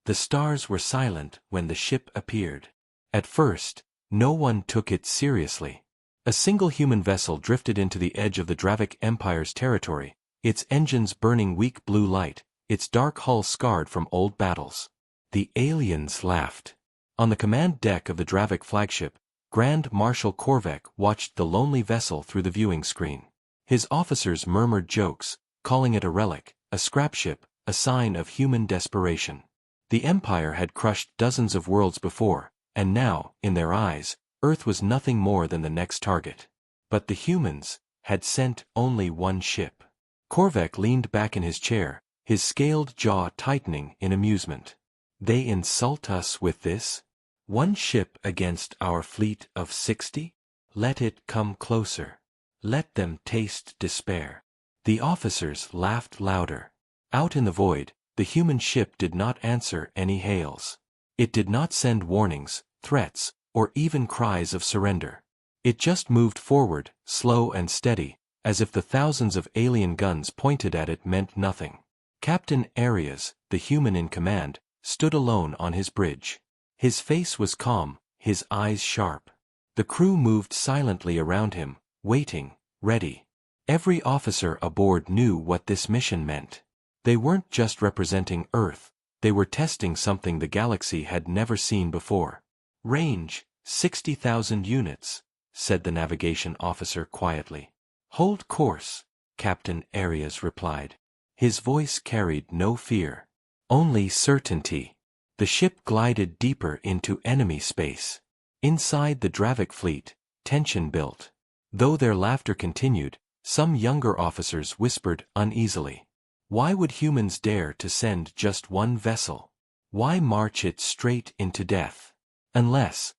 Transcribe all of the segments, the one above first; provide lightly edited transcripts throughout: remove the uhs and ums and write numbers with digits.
The stars were silent when the ship appeared. At first, no one took it seriously. A single human vessel drifted into the edge of the Dravik Empire's territory, its engines burning weak blue light, its dark hull scarred from old battles. The aliens laughed. On the command deck of the Dravik flagship, Grand Marshal Korvek watched the lonely vessel through the viewing screen. His officers murmured jokes, calling it a relic, a scrap ship, a sign of human desperation. The Empire had crushed dozens of worlds before, and now, in their eyes, Earth was nothing more than the next target. But the humans had sent only one ship. Korvek leaned back in his chair, his scaled jaw tightening in amusement. They insult us with this? One ship against our fleet of 60? Let it come closer. Let them taste despair. The officers laughed louder. Out in the void, the human ship did not answer any hails. It did not send warnings, threats, or even cries of surrender. It just moved forward, slow and steady, as if the thousands of alien guns pointed at it meant nothing. Captain Arias, the human in command, stood alone on his bridge. His face was calm, his eyes sharp. The crew moved silently around him, waiting, ready. Every officer aboard knew what this mission meant. They weren't just representing Earth, they were testing something the galaxy had never seen before. Range, 60,000 units, said the navigation officer quietly. Hold course, Captain Arias replied. His voice carried no fear, only certainty. The ship glided deeper into enemy space. Inside the Dravik fleet, tension built. Though their laughter continued, some younger officers whispered uneasily. Why would humans dare to send just one vessel? Why march it straight into death? Unless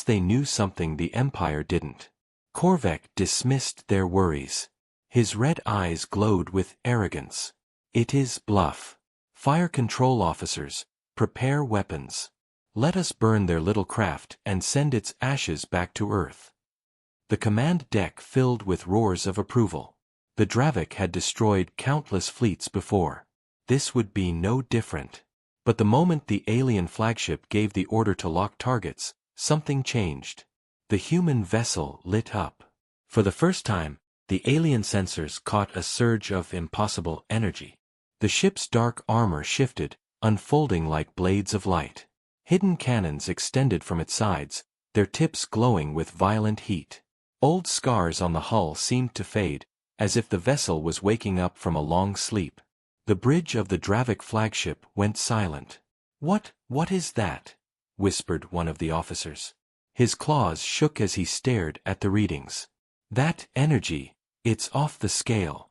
they knew something the Empire didn't. Korvek dismissed their worries. His red eyes glowed with arrogance. It is bluff. Fire control officers, prepare weapons. Let us burn their little craft and send its ashes back to Earth. The command deck filled with roars of approval. The Dravik had destroyed countless fleets before. This would be no different. But the moment the alien flagship gave the order to lock targets, something changed. The human vessel lit up. For the first time, the alien sensors caught a surge of impossible energy. The ship's dark armor shifted, unfolding like blades of light. Hidden cannons extended from its sides, their tips glowing with violent heat. Old scars on the hull seemed to fade, as if the vessel was waking up from a long sleep. The bridge of the Dravik flagship went silent. What is that?" whispered one of the officers. His claws shook as he stared at the readings. "That energy, it's off the scale."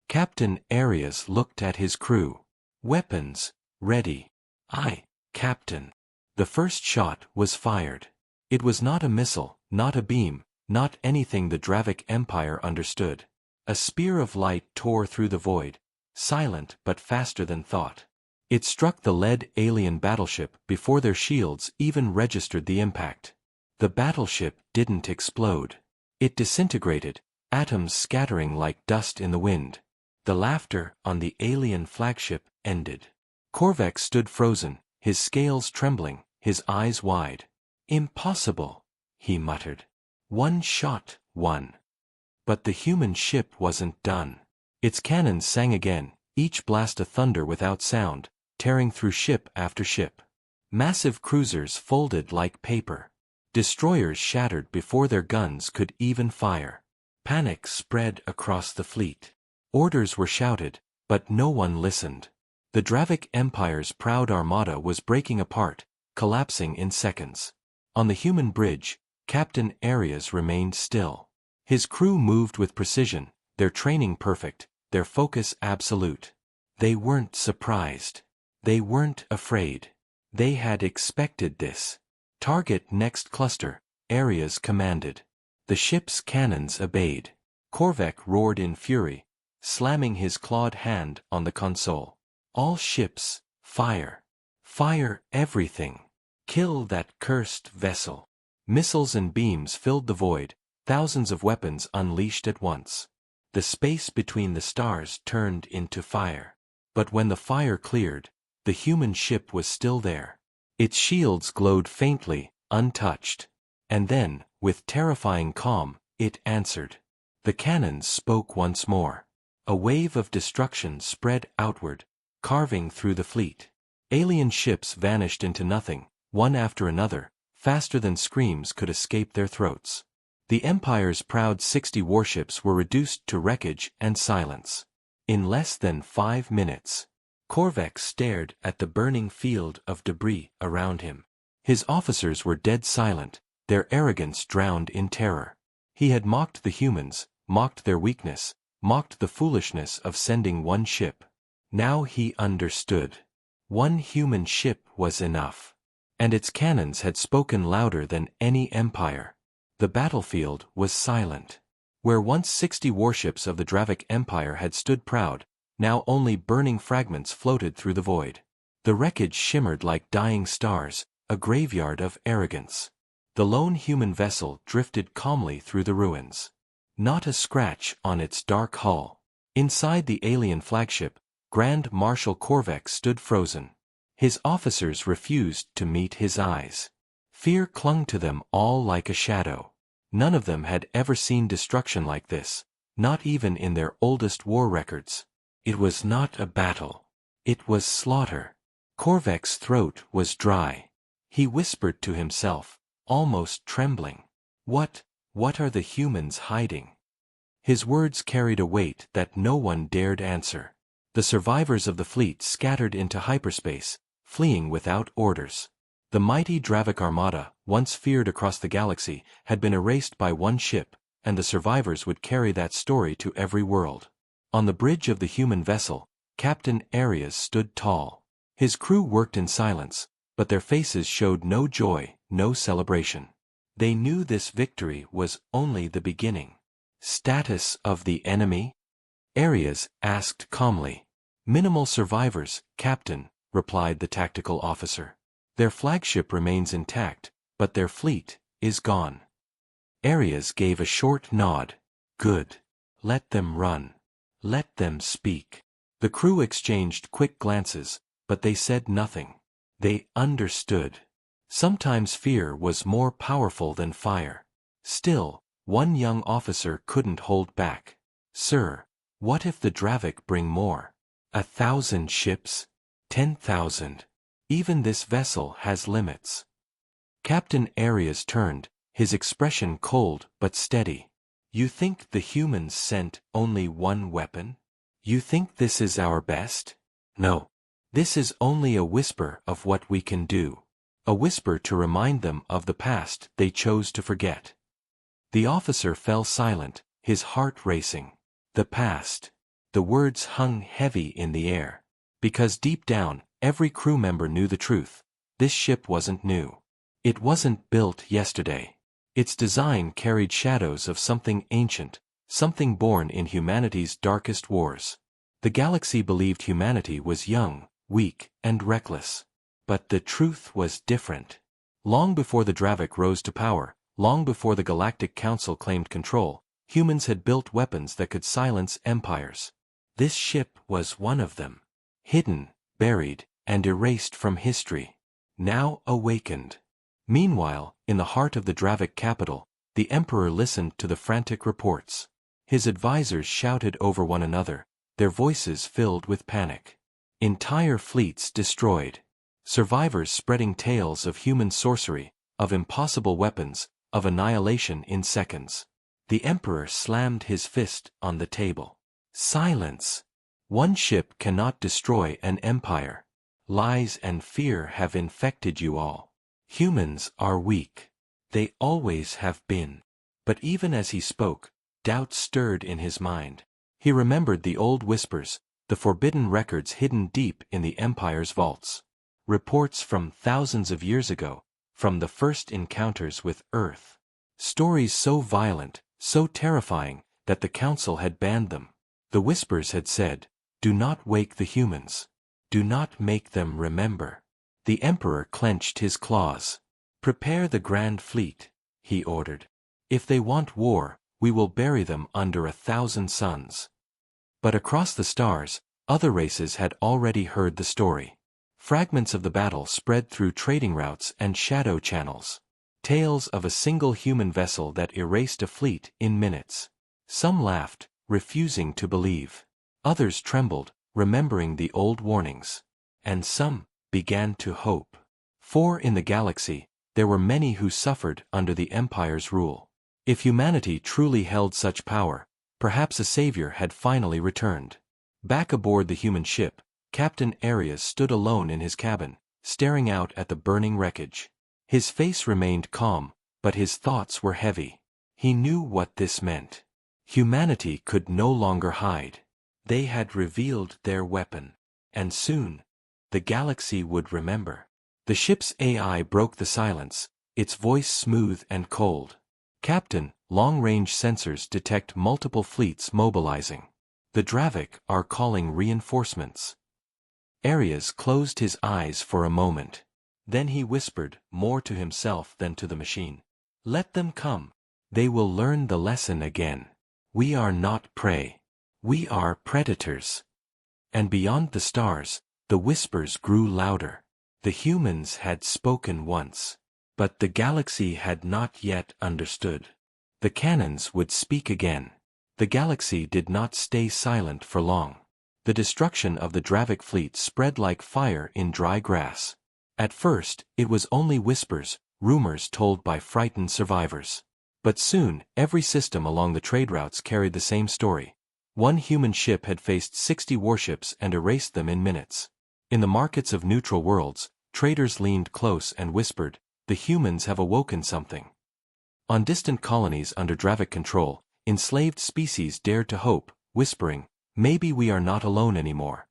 Captain Arias looked at his crew. "Weapons, ready." "Aye, Captain." The first shot was fired. It was not a missile, not a beam, not anything the Dravik Empire understood. A spear of light tore through the void, silent but faster than thought. It struck the lead alien battleship before their shields even registered the impact. The battleship didn't explode. It disintegrated, atoms scattering like dust in the wind. The laughter on the alien flagship ended. Korvek stood frozen, his scales trembling, his eyes wide. "Impossible," he muttered. "One shot, one." But the human ship wasn't done. Its cannons sang again, each blast a thunder without sound, tearing through ship after ship. Massive cruisers folded like paper. Destroyers shattered before their guns could even fire. Panic spread across the fleet. Orders were shouted, but no one listened. The Dravik Empire's proud armada was breaking apart, collapsing in seconds. On the human bridge, Captain Arias remained still. His crew moved with precision, their training perfect, their focus absolute. They weren't surprised. They weren't afraid. They had expected this. "Target next cluster," Arias commanded. The ship's cannons obeyed. Korvek roared in fury, slamming his clawed hand on the console. "All ships, fire! Fire everything! Kill that cursed vessel!" Missiles and beams filled the void, thousands of weapons unleashed at once. The space between the stars turned into fire. But when the fire cleared, the human ship was still there. Its shields glowed faintly, untouched. And then, with terrifying calm, it answered. The cannons spoke once more. A wave of destruction spread outward, carving through the fleet. Alien ships vanished into nothing, one after another, faster than screams could escape their throats. The Empire's proud 60 warships were reduced to wreckage and silence. In less than 5 minutes, Korvax stared at the burning field of debris around him. His officers were dead silent, their arrogance drowned in terror. He had mocked the humans, mocked their weakness, mocked the foolishness of sending one ship. Now he understood. One human ship was enough. And its cannons had spoken louder than any empire. The battlefield was silent. Where once 60 warships of the Dravic Empire had stood proud, now only burning fragments floated through the void. The wreckage shimmered like dying stars, a graveyard of arrogance. The lone human vessel drifted calmly through the ruins. Not a scratch on its dark hull. Inside the alien flagship, Grand Marshal Korvax stood frozen. His officers refused to meet his eyes. Fear clung to them all like a shadow. None of them had ever seen destruction like this, not even in their oldest war records. It was not a battle. It was slaughter. Korvax's throat was dry. He whispered to himself, almost trembling. What are the humans hiding? His words carried a weight that no one dared answer. The survivors of the fleet scattered into hyperspace, fleeing without orders. The mighty Dravic armada, once feared across the galaxy, had been erased by one ship, and the survivors would carry that story to every world. On the bridge of the human vessel, Captain Arias stood tall. His crew worked in silence, but their faces showed no joy, no celebration. They knew this victory was only the beginning. Status of the enemy? Arias asked calmly. Minimal survivors, Captain, replied the tactical officer. Their flagship remains intact, but their fleet is gone. Arias gave a short nod. Good. Let them run. Let them speak. The crew exchanged quick glances, but they said nothing. They understood. Sometimes fear was more powerful than fire. Still, one young officer couldn't hold back. Sir, what if the Dravic bring more? 1,000 ships? 10,000? Even this vessel has limits. Captain Arias turned, his expression cold but steady. You think the humans sent only one weapon? You think this is our best? No. This is only a whisper of what we can do. A whisper to remind them of the past they chose to forget. The officer fell silent, his heart racing. The past. The words hung heavy in the air. Because deep down, every crew member knew the truth. This ship wasn't new. It wasn't built yesterday. Its design carried shadows of something ancient, something born in humanity's darkest wars. The galaxy believed humanity was young, weak, and reckless. But the truth was different. Long before the Dravic rose to power, long before the Galactic Council claimed control, humans had built weapons that could silence empires. This ship was one of them. Hidden, buried, and erased from history. Now awakened. Meanwhile, in the heart of the Dravic capital, the Emperor listened to the frantic reports. His advisors shouted over one another, their voices filled with panic. Entire fleets destroyed. Survivors spreading tales of human sorcery, of impossible weapons, of annihilation in seconds. The Emperor slammed his fist on the table. Silence! One ship cannot destroy an empire. Lies and fear have infected you all. Humans are weak. They always have been. But even as he spoke, doubt stirred in his mind. He remembered the old whispers, the forbidden records hidden deep in the Empire's vaults. Reports from thousands of years ago, from the first encounters with Earth. Stories so violent, so terrifying, that the Council had banned them. The whispers had said, "Do not wake the humans. Do not make them remember." The Emperor clenched his claws. "Prepare the Grand Fleet," he ordered. "If they want war, we will bury them under 1,000 suns." But across the stars, other races had already heard the story. Fragments of the battle spread through trading routes and shadow channels. Tales of a single human vessel that erased a fleet in minutes. Some laughed, refusing to believe. Others trembled, remembering the old warnings. And some began to hope. For in the galaxy, there were many who suffered under the Empire's rule. If humanity truly held such power, perhaps a savior had finally returned. Back aboard the human ship, Captain Arias stood alone in his cabin, staring out at the burning wreckage. His face remained calm, but his thoughts were heavy. He knew what this meant. Humanity could no longer hide. They had revealed their weapon. And soon, the galaxy would remember. The ship's AI broke the silence, its voice smooth and cold. Captain, long-range sensors detect multiple fleets mobilizing. The Dravik are calling reinforcements. Arias closed his eyes for a moment. Then he whispered, more to himself than to the machine. Let them come. They will learn the lesson again. We are not prey. We are predators. And beyond the stars, the whispers grew louder. The humans had spoken once. But the galaxy had not yet understood. The cannons would speak again. The galaxy did not stay silent for long. The destruction of the Dravik fleet spread like fire in dry grass. At first, it was only whispers, rumors told by frightened survivors. But soon, every system along the trade routes carried the same story. One human ship had faced 60 warships and erased them in minutes. In the markets of neutral worlds, traders leaned close and whispered, the humans have awoken something. On distant colonies under Dravik control, enslaved species dared to hope, whispering, maybe we are not alone anymore.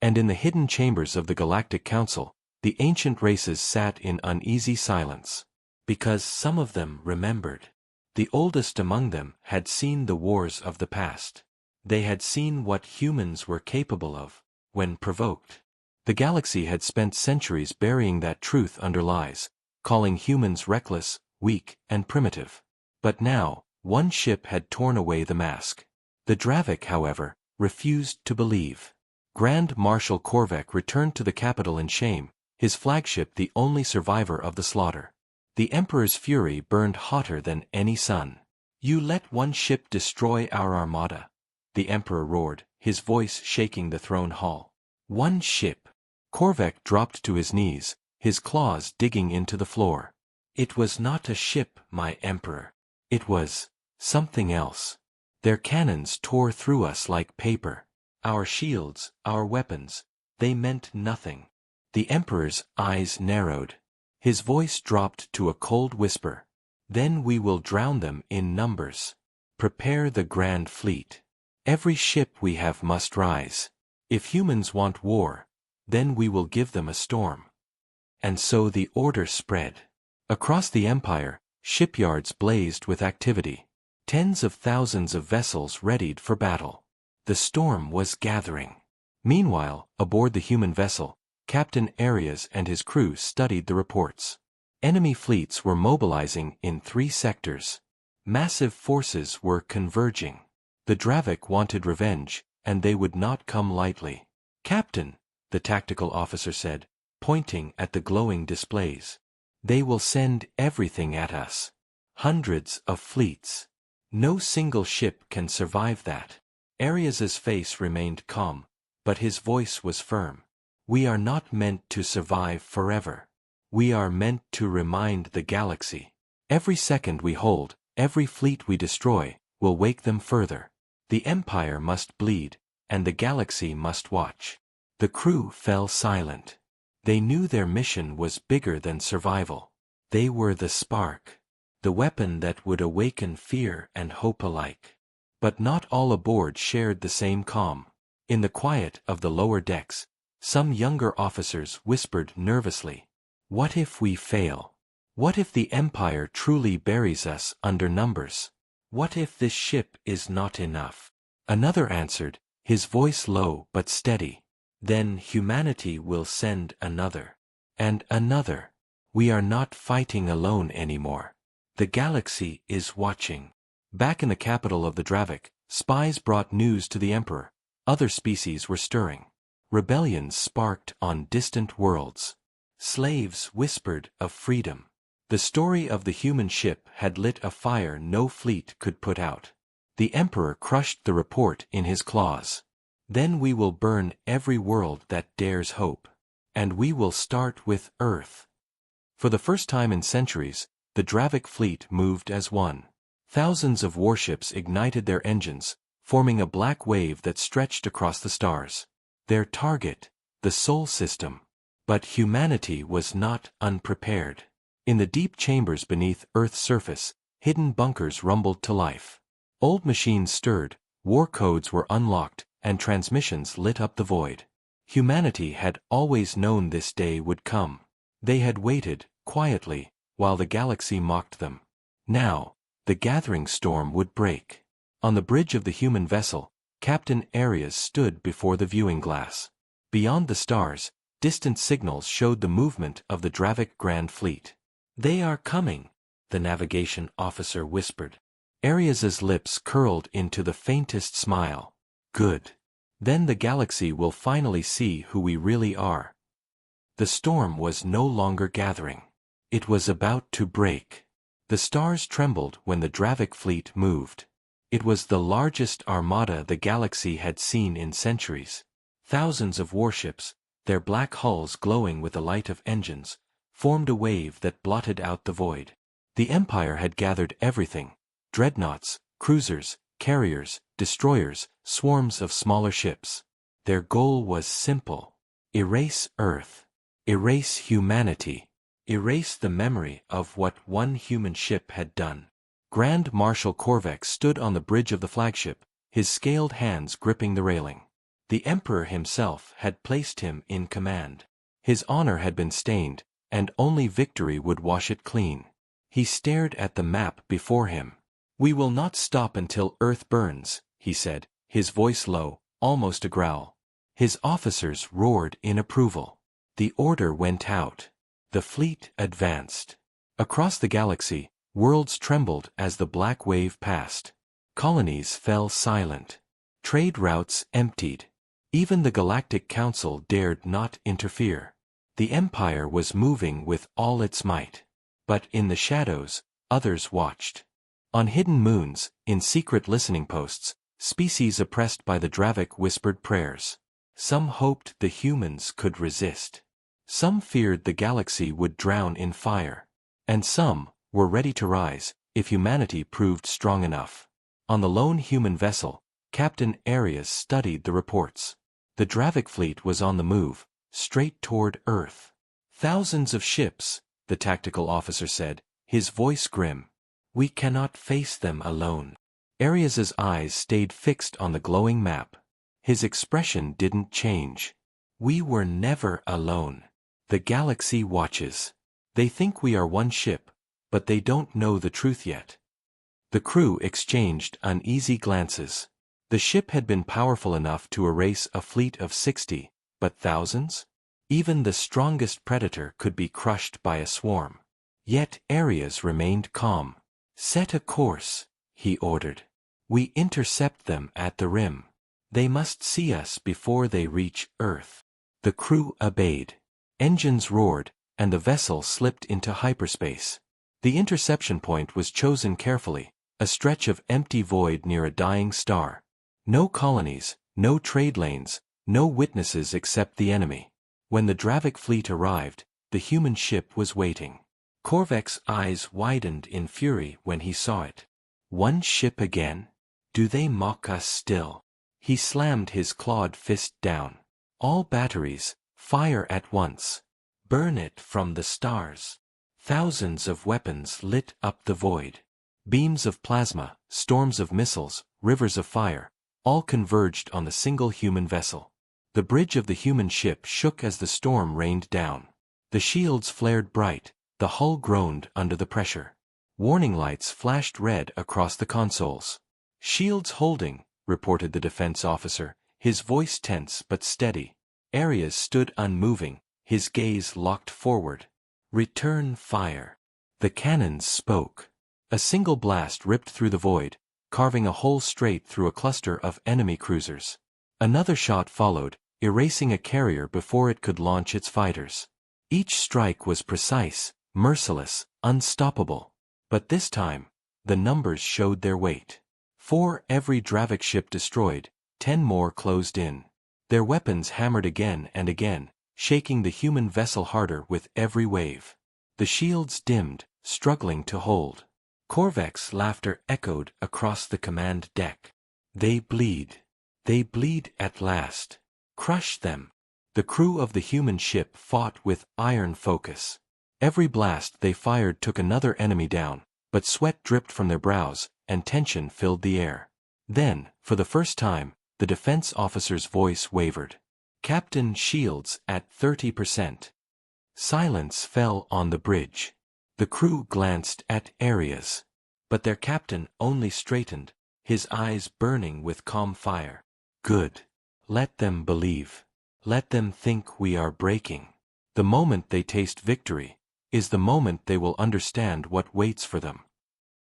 And in the hidden chambers of the Galactic Council, the ancient races sat in uneasy silence. Because some of them remembered. The oldest among them had seen the wars of the past. They had seen what humans were capable of, when provoked. The galaxy had spent centuries burying that truth under lies, calling humans reckless, weak, and primitive. But now, one ship had torn away the mask. The Dravik, however, refused to believe. Grand Marshal Korvek returned to the capital in shame, his flagship the only survivor of the slaughter. The Emperor's fury burned hotter than any sun. You let one ship destroy our armada, the Emperor roared, his voice shaking the throne hall. One ship. Korvek dropped to his knees, his claws digging into the floor. It was not a ship, my Emperor. It was something else. Their cannons tore through us like paper. Our shields, our weapons, they meant nothing. The Emperor's eyes narrowed. His voice dropped to a cold whisper. Then we will drown them in numbers. Prepare the Grand Fleet. Every ship we have must rise. If humans want war, then we will give them a storm. And so the order spread. Across the Empire, shipyards blazed with activity. Tens of thousands of vessels readied for battle. The storm was gathering. Meanwhile, aboard the human vessel, Captain Arias and his crew studied the reports. Enemy fleets were mobilizing in 3 sectors. Massive forces were converging. The Dravik wanted revenge, and they would not come lightly. Captain, the tactical officer said, pointing at the glowing displays. They will send everything at us. Hundreds of fleets. No single ship can survive that. Arias's face remained calm, but his voice was firm. We are not meant to survive forever. We are meant to remind the galaxy. Every second we hold, every fleet we destroy, will wake them further. The Empire must bleed, and the galaxy must watch. The crew fell silent. They knew their mission was bigger than survival. They were the spark. The weapon that would awaken fear and hope alike. But not all aboard shared the same calm. In the quiet of the lower decks, some younger officers whispered nervously, what if we fail? What if the Empire truly buries us under numbers? What if this ship is not enough? Another answered, his voice low but steady. Then humanity will send another. And another. We are not fighting alone anymore. The galaxy is watching. Back in the capital of the Dravik, spies brought news to the Emperor. Other species were stirring. Rebellions sparked on distant worlds. Slaves whispered of freedom. The story of the human ship had lit a fire no fleet could put out. The Emperor crushed the report in his claws. Then we will burn every world that dares hope. And we will start with Earth. For the first time in centuries, the Dravik fleet moved as one. Thousands of warships ignited their engines, forming a black wave that stretched across the stars. Their target, the Sol system. But humanity was not unprepared. In the deep chambers beneath Earth's surface, hidden bunkers rumbled to life. Old machines stirred, war codes were unlocked, and transmissions lit up the void. Humanity had always known this day would come. They had waited, quietly, while the galaxy mocked them. Now, the gathering storm would break. On the bridge of the human vessel, Captain Arias stood before the viewing glass. Beyond the stars, distant signals showed the movement of the Dravik Grand Fleet. "They are coming," the navigation officer whispered. Arias's lips curled into the faintest smile. "Good. Then the galaxy will finally see who we really are." The storm was no longer gathering. It was about to break. The stars trembled when the Dravik fleet moved. It was the largest armada the galaxy had seen in centuries. Thousands of warships, their black hulls glowing with the light of engines, formed a wave that blotted out the void. The Empire had gathered everything: dreadnoughts, cruisers, carriers, destroyers, swarms of smaller ships. Their goal was simple: erase Earth. Erase humanity. Erase the memory of what one human ship had done. Grand Marshal Korvax stood on the bridge of the flagship, his scaled hands gripping the railing. The Emperor himself had placed him in command. His honor had been stained, and only victory would wash it clean. He stared at the map before him. "We will not stop until Earth burns," he said, his voice low, almost a growl. His officers roared in approval. The order went out. The fleet advanced. Across the galaxy, worlds trembled as the black wave passed. Colonies fell silent. Trade routes emptied. Even the Galactic Council dared not interfere. The Empire was moving with all its might. But in the shadows, others watched. On hidden moons, in secret listening posts, species oppressed by the Dravik whispered prayers. Some hoped the humans could resist. Some feared the galaxy would drown in fire. And some were ready to rise, if humanity proved strong enough. On the lone human vessel, Captain Arias studied the reports. The Dravik fleet was on the move, straight toward Earth. "Thousands of ships," the tactical officer said, his voice grim. "We cannot face them alone." Arias's eyes stayed fixed on the glowing map. His expression didn't change. "We were never alone. The galaxy watches. They think we are one ship, but they don't know the truth yet." The crew exchanged uneasy glances. The ship had been powerful enough to erase a fleet of 60, but thousands? Even the strongest predator could be crushed by a swarm. Yet Arias remained calm. "Set a course," he ordered. "We intercept them at the rim. They must see us before they reach Earth." The crew obeyed. Engines roared, and the vessel slipped into hyperspace. The interception point was chosen carefully, a stretch of empty void near a dying star. No colonies, no trade lanes, no witnesses except the enemy. When the Dravik fleet arrived, the human ship was waiting. Korvax's eyes widened in fury when he saw it. "One ship again? Do they mock us still?" He slammed his clawed fist down. "All batteries, fire at once. Burn it from the stars." Thousands of weapons lit up the void. Beams of plasma, storms of missiles, rivers of fire, all converged on the single human vessel. The bridge of the human ship shook as the storm rained down. The shields flared bright, the hull groaned under the pressure. Warning lights flashed red across the consoles. "Shields holding," reported the defense officer, his voice tense but steady. Arias stood unmoving, his gaze locked forward. "Return fire." The cannons spoke. A single blast ripped through the void, carving a hole straight through a cluster of enemy cruisers. Another shot followed, erasing a carrier before it could launch its fighters. Each strike was precise, merciless, unstoppable. But this time, the numbers showed their weight. For every Dravik ship destroyed, 10 more closed in. Their weapons hammered again and again, shaking the human vessel harder with every wave. The shields dimmed, struggling to hold. Korvek's laughter echoed across the command deck. They bleed. They bleed at last. Crush them. The crew of the human ship fought with iron focus. Every blast they fired took another enemy down, but sweat dripped from their brows, and tension filled the air. Then, for the first time, the defense officer's voice wavered. "Captain, shields at 30%. Silence fell on the bridge. The crew glanced at areas. But their captain only straightened, his eyes burning with calm fire. "Good. Let them believe. Let them think we are breaking. The moment they taste victory is the moment they will understand what waits for them."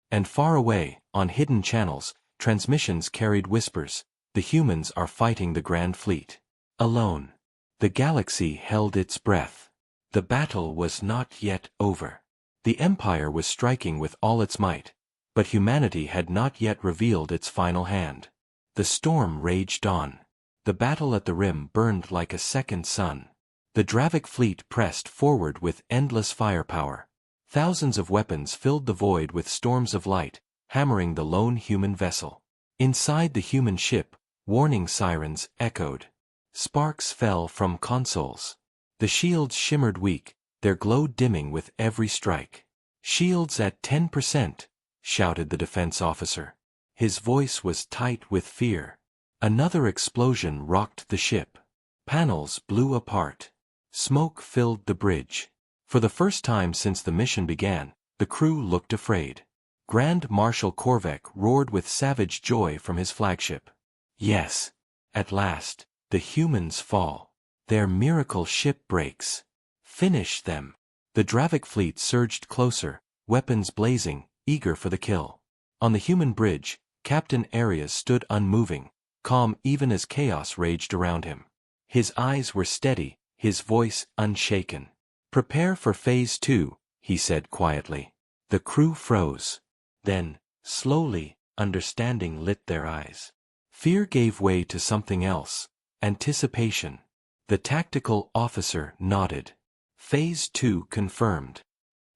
And far away, on hidden channels, transmissions carried whispers. The humans are fighting the Grand Fleet. Alone. The galaxy held its breath. The battle was not yet over. The Empire was striking with all its might, but humanity had not yet revealed its final hand. The storm raged on. The battle at the rim burned like a second sun. The Dravik fleet pressed forward with endless firepower. Thousands of weapons filled the void with storms of light, hammering the lone human vessel. Inside the human ship, warning sirens echoed. Sparks fell from consoles. The shields shimmered weak, their glow dimming with every strike. "Shields at 10%, shouted the defense officer. His voice was tight with fear. Another explosion rocked the ship. Panels blew apart. Smoke filled the bridge. For the first time since the mission began, the crew looked afraid. Grand Marshal Korvek roared with savage joy from his flagship. "Yes. At last, the humans fall. Their miracle ship breaks. Finish them." The Dravik fleet surged closer, weapons blazing, eager for the kill. On the human bridge, Captain Arias stood unmoving, calm even as chaos raged around him. His eyes were steady, his voice unshaken. "Prepare for Phase 2, he said quietly. The crew froze. Then, slowly, understanding lit their eyes. Fear gave way to something else, anticipation. The tactical officer nodded. Phase 2 confirmed.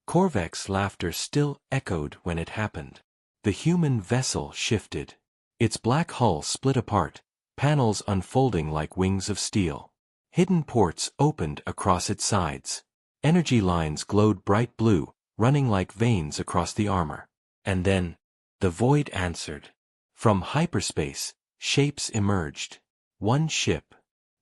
Korvek's laughter still echoed when it happened. The human vessel shifted. Its black hull split apart, panels unfolding like wings of steel. Hidden ports opened across its sides. Energy lines glowed bright blue, running like veins across the armor. And then, the void answered. From hyperspace, shapes emerged. One ship.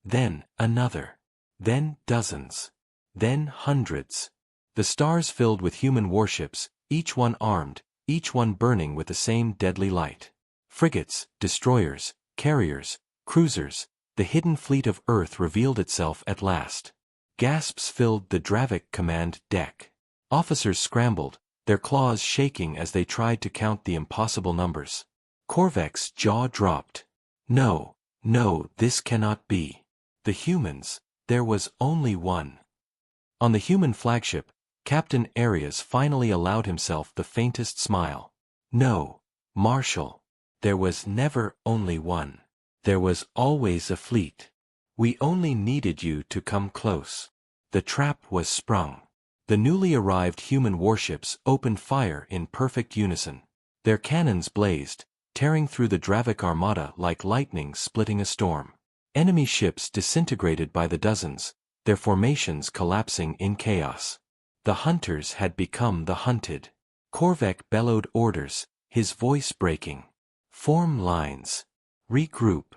Then another. Then dozens. Then hundreds. The stars filled with human warships, each one armed, each one burning with the same deadly light. Frigates, destroyers, carriers, cruisers, the hidden fleet of Earth revealed itself at last. Gasps filled the Dravik command deck. Officers scrambled, their claws shaking as they tried to count the impossible numbers. Korvek's jaw dropped. No, this cannot be. The humans, there was only one. On the human flagship, Captain Arias finally allowed himself the faintest smile. "No, Marshal. There was never only one. There was always a fleet. We only needed you to come close." The trap was sprung. The newly arrived human warships opened fire in perfect unison. Their cannons blazed, tearing through the Dravik armada like lightning splitting a storm. Enemy ships disintegrated by the dozens, their formations collapsing in chaos. The hunters had become the hunted. Korvek bellowed orders, his voice breaking. "Form lines. Regroup.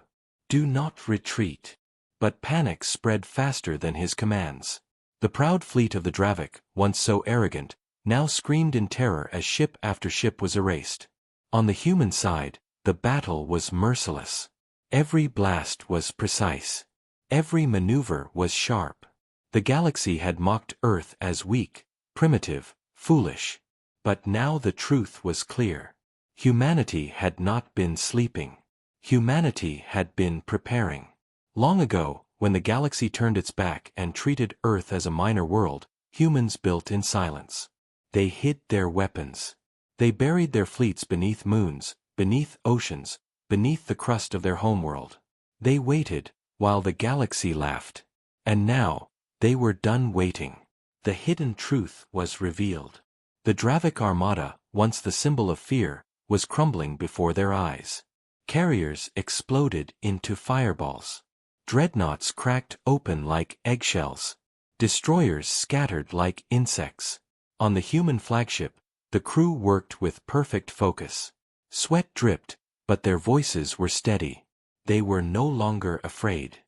Do not retreat." But panic spread faster than his commands. The proud fleet of the Dravik, once so arrogant, now screamed in terror as ship after ship was erased. On the human side, the battle was merciless. Every blast was precise. Every maneuver was sharp. The galaxy had mocked Earth as weak, primitive, foolish. But now the truth was clear. Humanity had not been sleeping. Humanity had been preparing. Long ago, when the galaxy turned its back and treated Earth as a minor world, humans built in silence. They hid their weapons. They buried their fleets beneath moons, beneath oceans, beneath the crust of their homeworld. They waited, while the galaxy laughed. And now, they were done waiting. The hidden truth was revealed. The Dravik Armada, once the symbol of fear, was crumbling before their eyes. Carriers exploded into fireballs. Dreadnoughts cracked open like eggshells. Destroyers scattered like insects. On the human flagship, the crew worked with perfect focus. Sweat dripped, but their voices were steady. They were no longer afraid.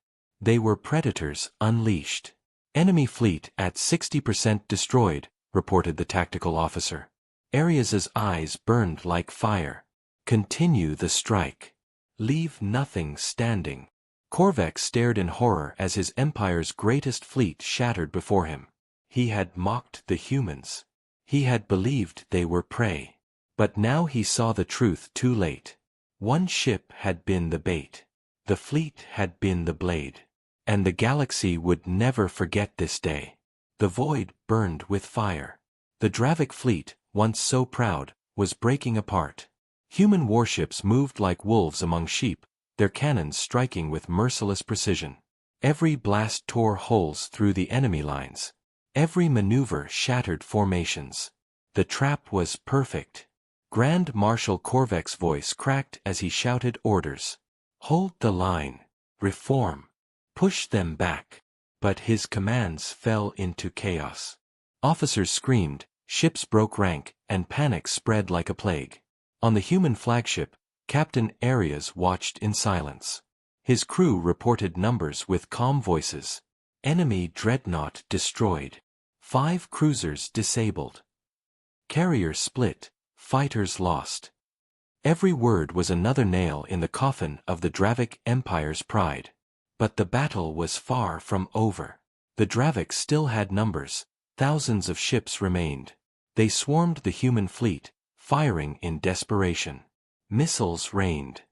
They were predators unleashed. Enemy fleet at 60% destroyed, reported the tactical officer. Arias's eyes burned like fire. Continue the strike. Leave nothing standing. Korvax stared in horror as his empire's greatest fleet shattered before him. He had mocked the humans. He had believed they were prey. But now he saw the truth too late. One ship had been the bait. The fleet had been the blade. And the galaxy would never forget this day. The void burned with fire. The Dravik fleet, once so proud, was breaking apart. Human warships moved like wolves among sheep, their cannons striking with merciless precision. Every blast tore holes through the enemy lines. Every maneuver shattered formations. The trap was perfect. Grand Marshal Korvac's voice cracked as he shouted orders. Hold the line. Reform. Push them back. But his commands fell into chaos. Officers screamed, ships broke rank, and panic spread like a plague. On the human flagship, Captain Arias watched in silence. His crew reported numbers with calm voices. Enemy dreadnought destroyed. 5 cruisers disabled. Carrier split, fighters lost. Every word was another nail in the coffin of the Dravik Empire's pride. But the battle was far from over. The Draviks still had numbers. Thousands of ships remained. They swarmed the human fleet, firing in desperation. Missiles rained.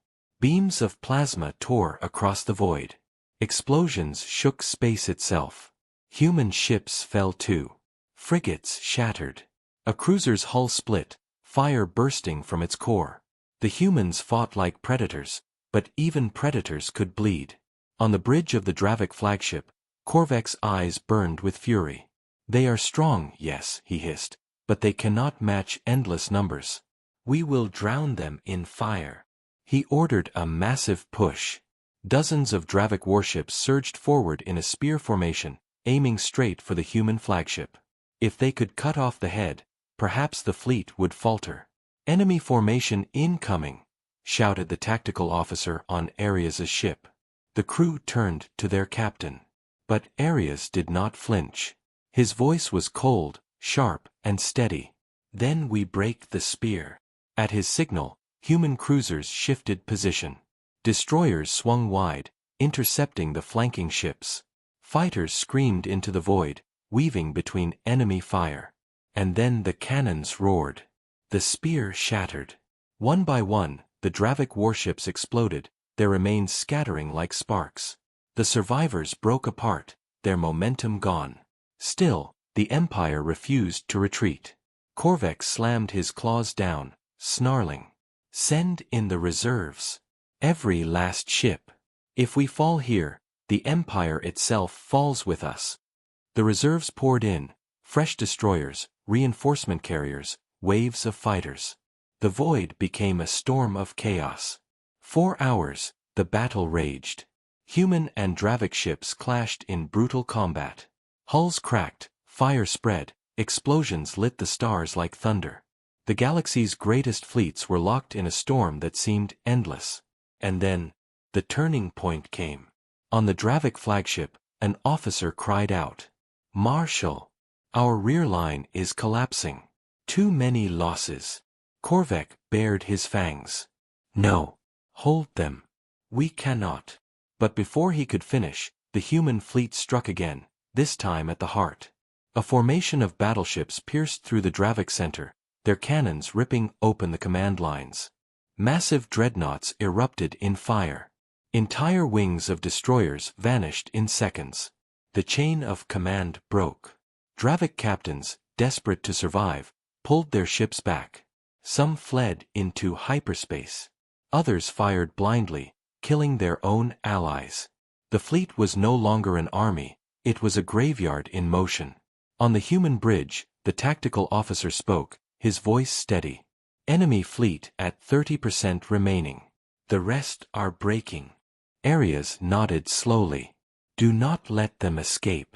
Beams of plasma tore across the void. Explosions shook space itself. Human ships fell too. Frigates shattered. A cruiser's hull split, fire bursting from its core. The humans fought like predators, but even predators could bleed. On the bridge of the Dravik flagship, Korvac's eyes burned with fury. They are strong, yes, he hissed, but they cannot match endless numbers. We will drown them in fire. He ordered a massive push. Dozens of Dravik warships surged forward in a spear formation, aiming straight for the human flagship. If they could cut off the head, perhaps the fleet would falter. Enemy formation incoming, shouted the tactical officer on Arias's ship. The crew turned to their captain. But Arias did not flinch. His voice was cold, sharp, and steady. Then we break the spear. At his signal, human cruisers shifted position. Destroyers swung wide, intercepting the flanking ships. Fighters screamed into the void, weaving between enemy fire. And then the cannons roared. The spear shattered. One by one, the Dravik warships exploded, their remains scattering like sparks. The survivors broke apart, their momentum gone. Still, the Empire refused to retreat. Korvac slammed his claws down, snarling. Send in the reserves. Every last ship. If we fall here, the Empire itself falls with us. The reserves poured in, fresh destroyers, reinforcement carriers, waves of fighters. The void became a storm of chaos. 4 hours, the battle raged. Human and Dravik ships clashed in brutal combat. Hulls cracked, fire spread, explosions lit the stars like thunder. The galaxy's greatest fleets were locked in a storm that seemed endless. And then, the turning point came. On the Dravik flagship, an officer cried out, "Marshal! Our rear line is collapsing. Too many losses." Korvac bared his fangs. "No. Hold them. We cannot." But before he could finish, the human fleet struck again, this time at the heart. A formation of battleships pierced through the Dravik center, their cannons ripping open the command lines. Massive dreadnoughts erupted in fire. Entire wings of destroyers vanished in seconds. The chain of command broke. Dravik captains, desperate to survive, pulled their ships back. Some fled into hyperspace. Others fired blindly, killing their own allies. The fleet was no longer an army, it was a graveyard in motion. On the human bridge, the tactical officer spoke, his voice steady. Enemy fleet at 30% remaining. The rest are breaking. Areas nodded slowly. Do not let them escape.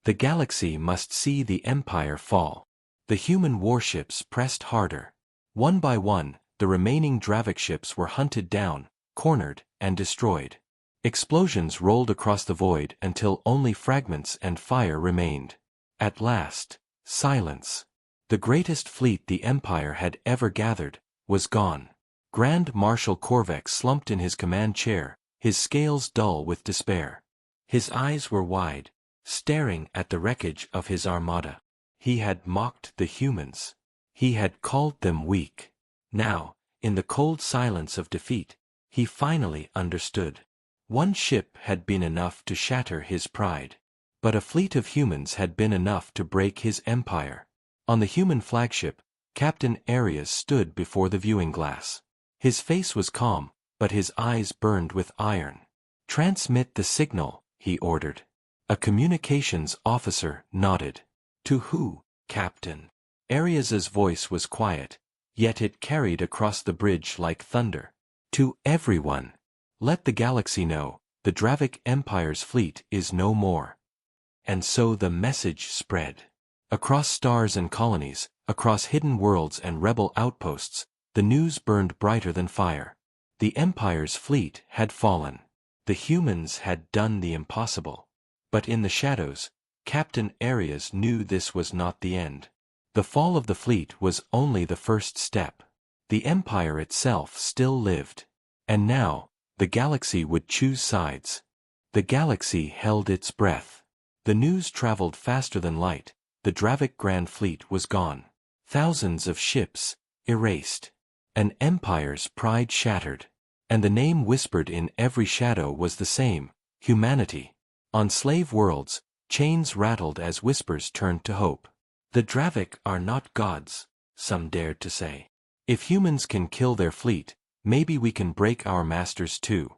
The galaxy must see the Empire fall. The human warships pressed harder. One by one, the remaining Dravik ships were hunted down, cornered, and destroyed. Explosions rolled across the void until only fragments and fire remained. At last, silence. The greatest fleet the Empire had ever gathered was gone. Grand Marshal Korvek slumped in his command chair, his scales dull with despair. His eyes were wide, staring at the wreckage of his armada. He had mocked the humans. He had called them weak. Now, in the cold silence of defeat, he finally understood. One ship had been enough to shatter his pride. But a fleet of humans had been enough to break his empire. On the human flagship, Captain Arias stood before the viewing glass. His face was calm, but his eyes burned with iron. "Transmit the signal," he ordered. A communications officer nodded. "To who, Captain?" Arias's voice was quiet, yet it carried across the bridge like thunder. "To everyone. Let the galaxy know, the Dravik Empire's fleet is no more." And so the message spread. Across stars and colonies, across hidden worlds and rebel outposts, the news burned brighter than fire. The Empire's fleet had fallen. The humans had done the impossible. But in the shadows, Captain Arias knew this was not the end. The fall of the fleet was only the first step. The Empire itself still lived. And now, the galaxy would choose sides. The galaxy held its breath. The news traveled faster than light. The Dravik Grand Fleet was gone. Thousands of ships, erased. An empire's pride shattered. And the name whispered in every shadow was the same, humanity. On slave worlds, chains rattled as whispers turned to hope. The Dravik are not gods, some dared to say. If humans can kill their fleet, maybe we can break our masters too.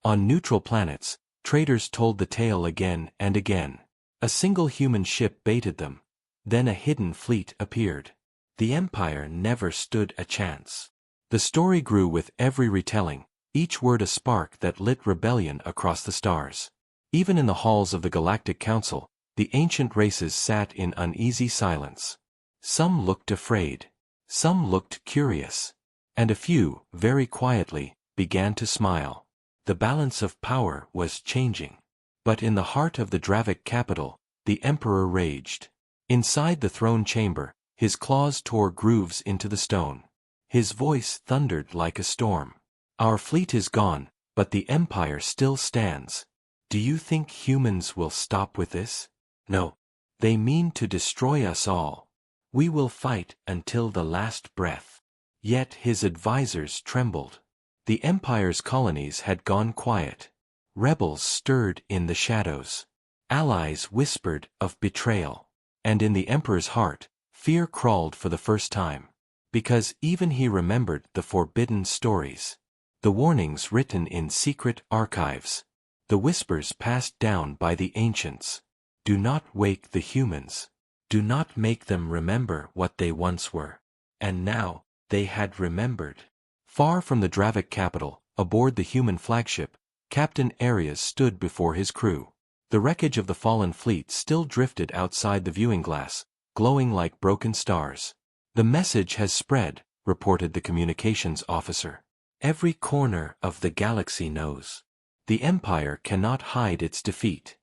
On neutral planets, traders told the tale again and again. A single human ship baited them. Then a hidden fleet appeared. The Empire never stood a chance. The story grew with every retelling, each word a spark that lit rebellion across the stars. Even in the halls of the Galactic Council, the ancient races sat in uneasy silence. Some looked afraid. Some looked curious. And a few, very quietly, began to smile. The balance of power was changing. But in the heart of the Dravik capital, the Emperor raged. Inside the throne chamber, his claws tore grooves into the stone. His voice thundered like a storm. "Our fleet is gone, but the Empire still stands. Do you think humans will stop with this? No. They mean to destroy us all. We will fight until the last breath." Yet his advisors trembled. The Empire's colonies had gone quiet. Rebels stirred in the shadows. Allies whispered of betrayal. And in the Emperor's heart, fear crawled for the first time. Because even he remembered the forbidden stories. The warnings written in secret archives. The whispers passed down by the ancients. Do not wake the humans. Do not make them remember what they once were. And now, they had remembered. Far from the Dravik capital, aboard the human flagship, Captain Arias stood before his crew. The wreckage of the fallen fleet still drifted outside the viewing glass, glowing like broken stars. "The message has spread," reported the communications officer. "Every corner of the galaxy knows. The Empire cannot hide its defeat."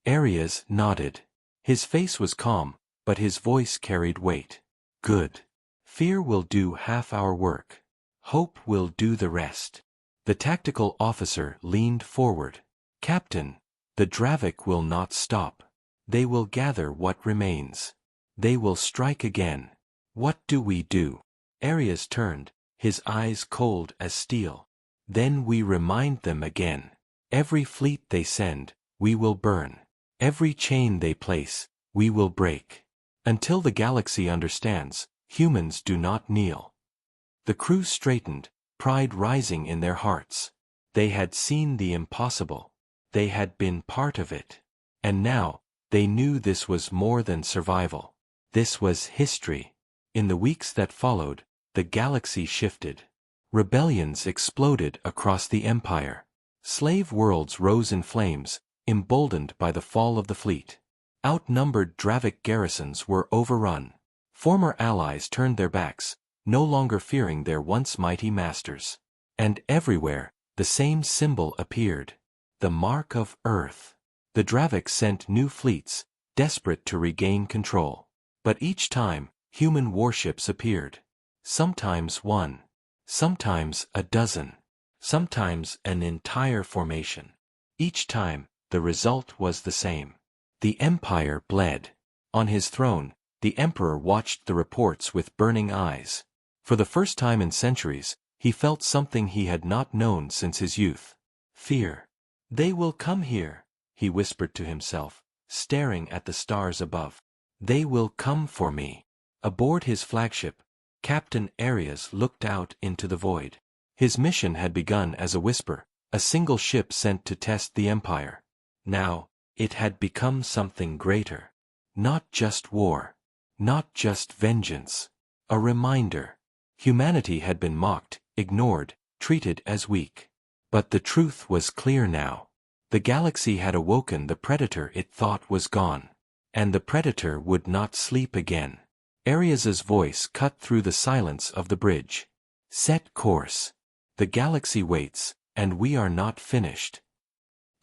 Arias nodded. His face was calm, but his voice carried weight. "Good. Fear will do half our work. Hope will do the rest." The tactical officer leaned forward. "Captain, the Dravik will not stop. They will gather what remains. They will strike again. What do we do?" Arias turned, his eyes cold as steel. Then we remind them again. Every fleet they send, we will burn. Every chain they place, we will break. Until the galaxy understands, humans do not kneel. The crew straightened, pride rising in their hearts. They had seen the impossible. They had been part of it. And now, they knew this was more than survival. This was history. In the weeks that followed, the galaxy shifted. Rebellions exploded across the Empire. Slave worlds rose in flames, emboldened by the fall of the fleet. Outnumbered Dravik garrisons were overrun. Former allies turned their backs, no longer fearing their once mighty masters. And everywhere, the same symbol appeared. The mark of Earth. The Dravik sent new fleets, desperate to regain control. But each time, human warships appeared. Sometimes one. Sometimes a dozen. Sometimes an entire formation. Each time, the result was the same. The Empire bled. On his throne, the Emperor watched the reports with burning eyes. For the first time in centuries, he felt something he had not known since his youth. Fear. They will come here, he whispered to himself, staring at the stars above. They will come for me. Aboard his flagship, Captain Arias looked out into the void. His mission had begun as a whisper, a single ship sent to test the Empire. Now, it had become something greater. Not just war. Not just vengeance. A reminder. Humanity had been mocked, ignored, treated as weak. But the truth was clear now. The galaxy had awoken the predator it thought was gone. And the predator would not sleep again. Arias's voice cut through the silence of the bridge. Set course. The galaxy waits, and we are not finished.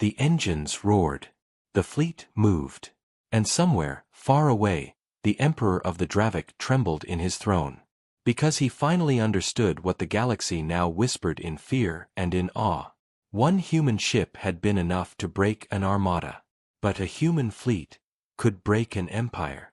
The engines roared. The fleet moved. And somewhere, far away, the Emperor of the Dravik trembled in his throne. Because he finally understood what the galaxy now whispered in fear and in awe. One human ship had been enough to break an armada. But a human fleet could break an empire.